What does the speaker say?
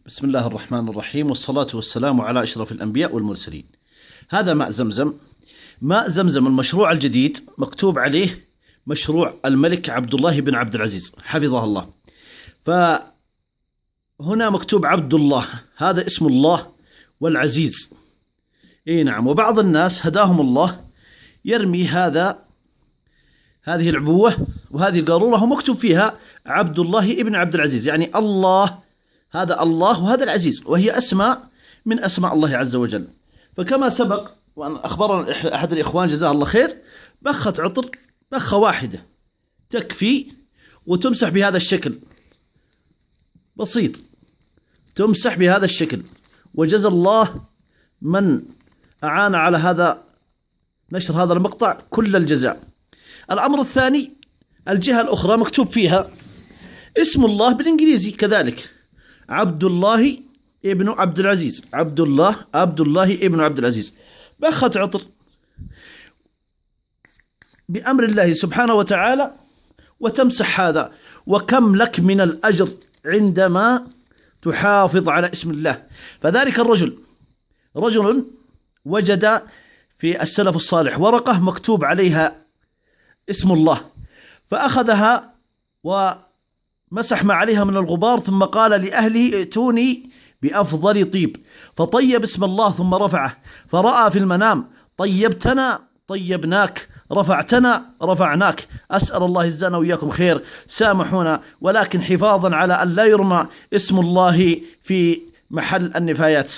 بسم الله الرحمن الرحيم، والصلاة والسلام على أشرف الأنبياء والمرسلين. هذا ماء زمزم. ماء زمزم المشروع الجديد مكتوب عليه مشروع الملك عبد الله بن عبد العزيز حفظه الله. فهنا مكتوب عبد الله، هذا اسم الله والعزيز. اي نعم. وبعض الناس هداهم الله يرمي هذه العبوة وهذه القارورة ومكتوب فيها عبد الله ابن عبد العزيز، يعني الله، هذا الله وهذا العزيز، وهي أسماء من أسماء الله عز وجل. فكما سبق وأن أخبرنا أحد الإخوان جزاه الله خير، بخة عطر، بخة واحدة تكفي، وتمسح بهذا الشكل بسيط، تمسح بهذا الشكل. وجزا الله من أعان على نشر هذا المقطع كل الجزاء. الأمر الثاني، الجهة الأخرى مكتوب فيها اسم الله بالإنجليزي كذلك، عبد الله ابن عبد العزيز، عبد الله ابن عبد العزيز. بخة عطر بأمر الله سبحانه وتعالى وتمسح هذا. وكم لك من الأجر عندما تحافظ على اسم الله. فذلك رجل وجد في السلف الصالح ورقة مكتوب عليها اسم الله، فأخذها ومسح ما عليها من الغبار، ثم قال لأهله ائتوني بأفضل طيب، فطيب اسم الله ثم رفعه، فرأى في المنام طيبتنا طيبناك، رفعتنا رفعناك. أسأل الله يجزانا وإياكم خير. سامحونا، ولكن حفاظا على أن لا يرمى اسم الله في محل النفايات.